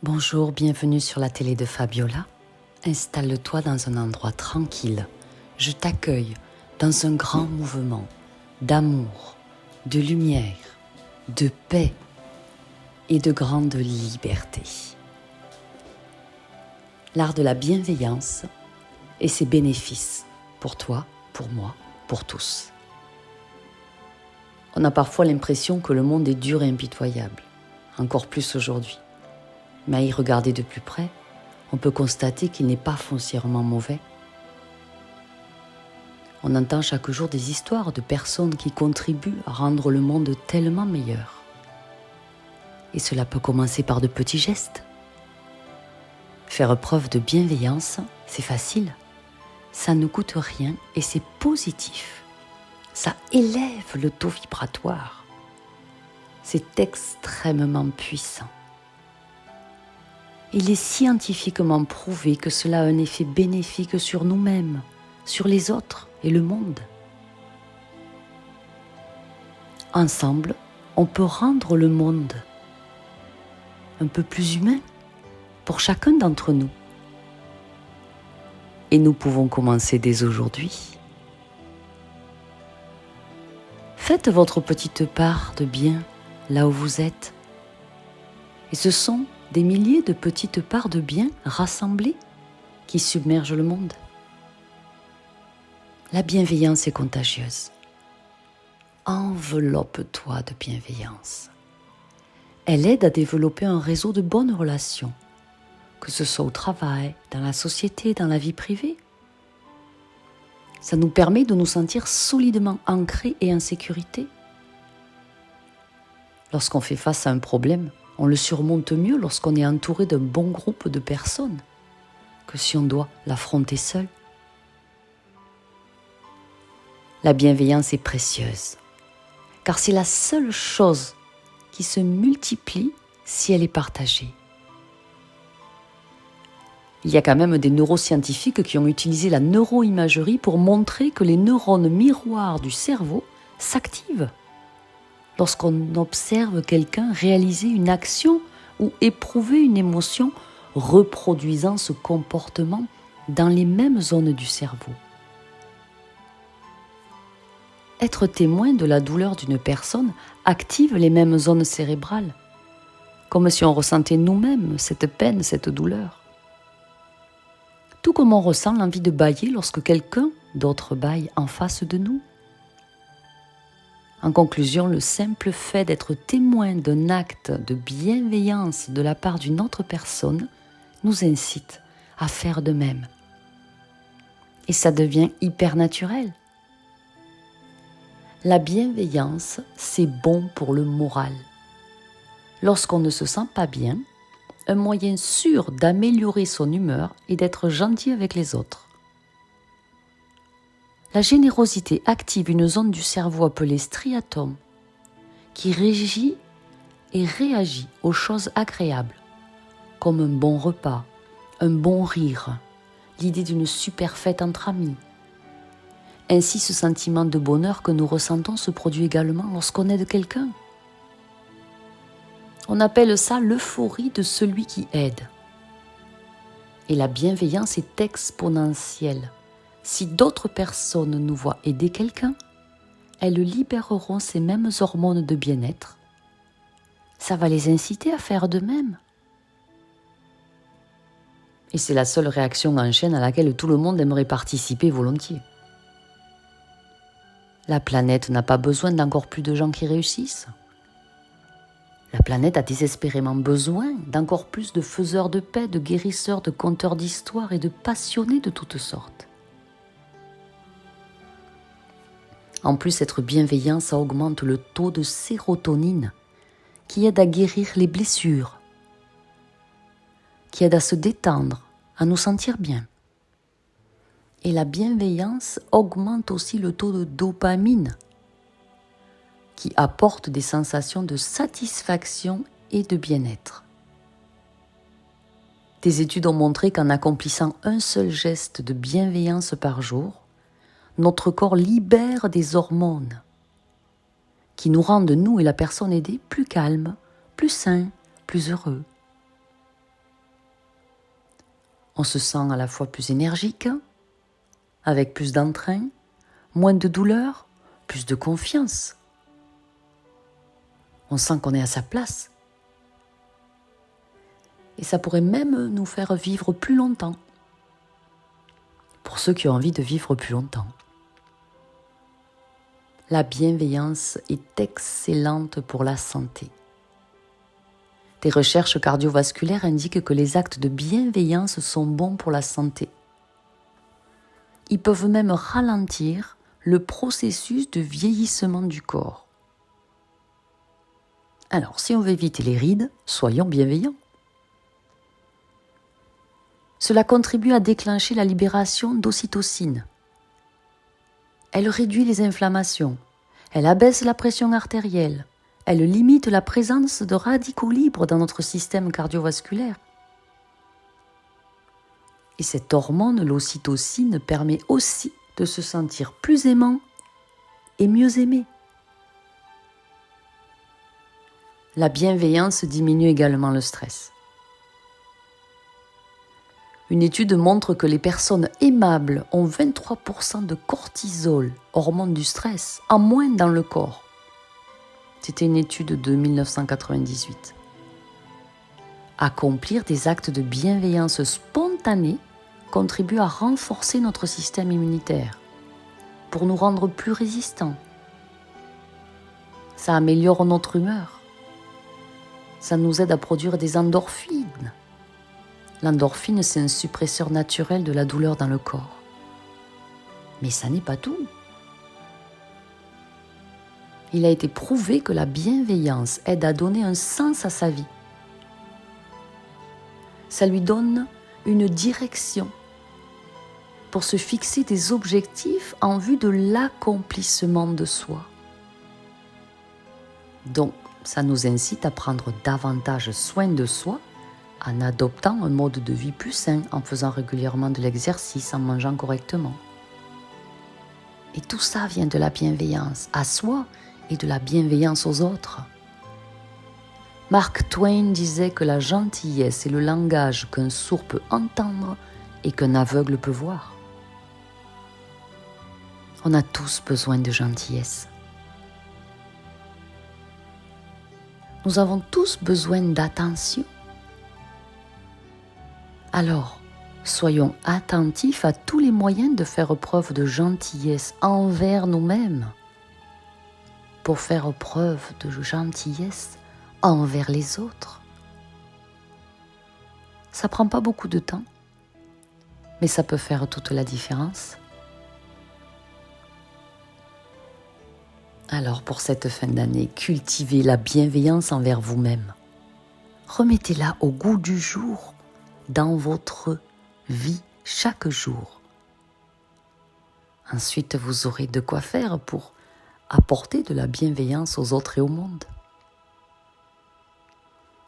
Bonjour, bienvenue sur la télé de Fabiola. Installe-toi dans un endroit tranquille. Je t'accueille dans un grand mouvement d'amour, de lumière, de paix et de grande liberté. L'art de la bienveillance et ses bénéfices pour toi, pour moi, pour tous. On a parfois l'impression que le monde est dur et impitoyable, encore plus aujourd'hui. Mais à y regarder de plus près, on peut constater qu'il n'est pas foncièrement mauvais. On entend chaque jour des histoires de personnes qui contribuent à rendre le monde tellement meilleur. Et cela peut commencer par de petits gestes. Faire preuve de bienveillance, c'est facile. Ça ne coûte rien et c'est positif. Ça élève le taux vibratoire. C'est extrêmement puissant. Il est scientifiquement prouvé que cela a un effet bénéfique sur nous-mêmes, sur les autres et le monde. Ensemble, on peut rendre le monde un peu plus humain pour chacun d'entre nous. Et nous pouvons commencer dès aujourd'hui. Faites votre petite part de bien là où vous êtes. Et ce sont des milliers de petites parts de bien rassemblées qui submergent le monde. La bienveillance est contagieuse. Enveloppe-toi de bienveillance. Elle aide à développer un réseau de bonnes relations, que ce soit au travail, dans la société, dans la vie privée. Ça nous permet de nous sentir solidement ancrés et en sécurité. Lorsqu'on fait face à un problème, on le surmonte mieux lorsqu'on est entouré d'un bon groupe de personnes que si on doit l'affronter seul. La bienveillance est précieuse, car c'est la seule chose qui se multiplie si elle est partagée. Il y a quand même des neuroscientifiques qui ont utilisé la neuroimagerie pour montrer que les neurones miroirs du cerveau s'activent lorsqu'on observe quelqu'un réaliser une action ou éprouver une émotion reproduisant ce comportement dans les mêmes zones du cerveau. Être témoin de la douleur d'une personne active les mêmes zones cérébrales, comme si on ressentait nous-mêmes cette peine, cette douleur. Tout comme on ressent l'envie de bâiller lorsque quelqu'un d'autre bâille en face de nous. En conclusion, le simple fait d'être témoin d'un acte de bienveillance de la part d'une autre personne nous incite à faire de même. Et ça devient hyper naturel. La bienveillance, c'est bon pour le moral. Lorsqu'on ne se sent pas bien, un moyen sûr d'améliorer son humeur est d'être gentil avec les autres. La générosité active une zone du cerveau appelée striatum qui régit et réagit aux choses agréables, comme un bon repas, un bon rire, l'idée d'une super fête entre amis. Ainsi, ce sentiment de bonheur que nous ressentons se produit également lorsqu'on aide quelqu'un. On appelle ça l'euphorie de celui qui aide. Et la bienveillance est exponentielle. Si d'autres personnes nous voient aider quelqu'un, elles libéreront ces mêmes hormones de bien-être. Ça va les inciter à faire de même. Et c'est la seule réaction en chaîne à laquelle tout le monde aimerait participer volontiers. La planète n'a pas besoin d'encore plus de gens qui réussissent. La planète a désespérément besoin d'encore plus de faiseurs de paix, de guérisseurs, de conteurs d'histoires et de passionnés de toutes sortes. En plus, être bienveillant, ça augmente le taux de sérotonine qui aide à guérir les blessures, qui aide à se détendre, à nous sentir bien. Et la bienveillance augmente aussi le taux de dopamine qui apporte des sensations de satisfaction et de bien-être. Des études ont montré qu'en accomplissant un seul geste de bienveillance par jour, notre corps libère des hormones qui nous rendent, nous et la personne aidée, plus calmes, plus sains, plus heureux. On se sent à la fois plus énergique, avec plus d'entrain, moins de douleur, plus de confiance. On sent qu'on est à sa place. Et ça pourrait même nous faire vivre plus longtemps. Pour ceux qui ont envie de vivre plus longtemps. La bienveillance est excellente pour la santé. Des recherches cardiovasculaires indiquent que les actes de bienveillance sont bons pour la santé. Ils peuvent même ralentir le processus de vieillissement du corps. Alors, si on veut éviter les rides, soyons bienveillants. Cela contribue à déclencher la libération d'ocytocine. Elle réduit les inflammations, elle abaisse la pression artérielle, elle limite la présence de radicaux libres dans notre système cardiovasculaire. Et cette hormone, l'ocytocine, permet aussi de se sentir plus aimant et mieux aimé. La bienveillance diminue également le stress. Une étude montre que les personnes aimables ont 23% de cortisol, hormone du stress, en moins dans le corps. C'était une étude de 1998. Accomplir des actes de bienveillance spontanés contribue à renforcer notre système immunitaire pour nous rendre plus résistants. Ça améliore notre humeur. Ça nous aide à produire des endorphines. L'endorphine, c'est un suppresseur naturel de la douleur dans le corps. Mais ça n'est pas tout. Il a été prouvé que la bienveillance aide à donner un sens à sa vie. Ça lui donne une direction pour se fixer des objectifs en vue de l'accomplissement de soi. Donc, ça nous incite à prendre davantage soin de soi en adoptant un mode de vie plus sain, en faisant régulièrement de l'exercice, en mangeant correctement. Et tout ça vient de la bienveillance à soi et de la bienveillance aux autres. Mark Twain disait que la gentillesse est le langage qu'un sourd peut entendre et qu'un aveugle peut voir. On a tous besoin de gentillesse. Nous avons tous besoin d'attention. Alors, soyons attentifs à tous les moyens de faire preuve de gentillesse envers nous-mêmes, pour faire preuve de gentillesse envers les autres. Ça prend pas beaucoup de temps, mais ça peut faire toute la différence. Alors pour cette fin d'année, cultivez la bienveillance envers vous-même. Remettez-la au goût du jour dans votre vie chaque jour. Ensuite, vous aurez de quoi faire pour apporter de la bienveillance aux autres et au monde.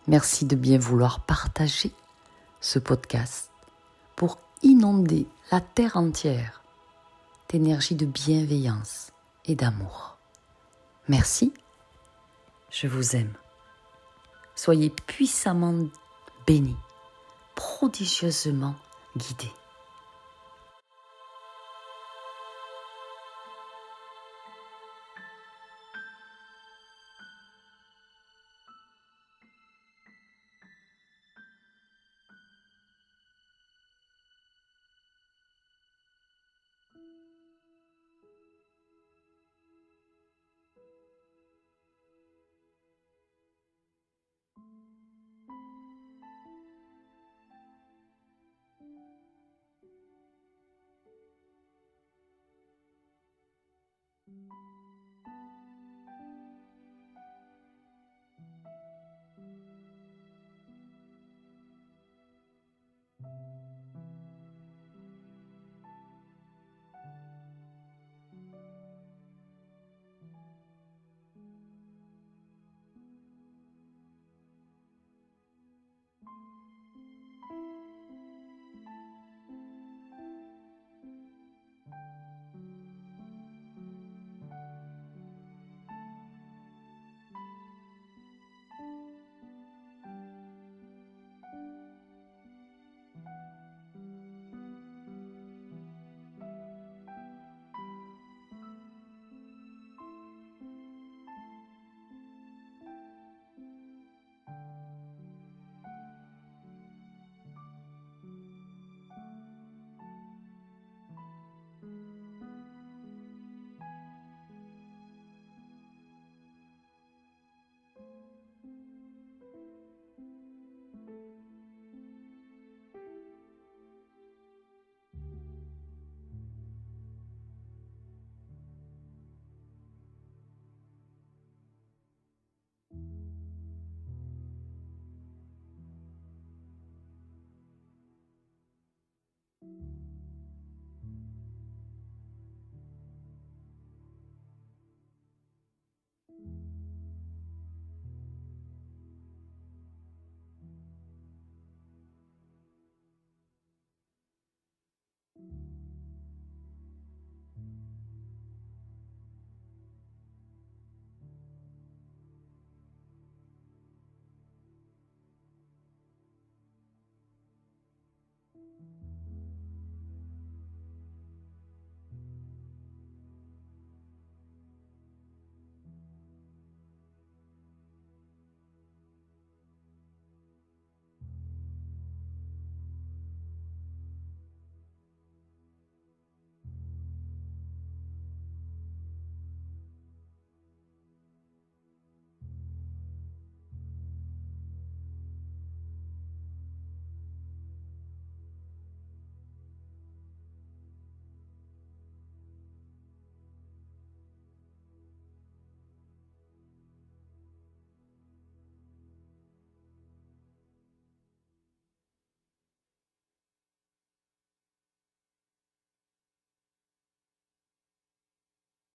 Merci de bien vouloir partager ce podcast pour inonder la terre entière d'énergie de bienveillance et d'amour. Merci, je vous aime. Soyez puissamment bénis, prodigieusement guidés.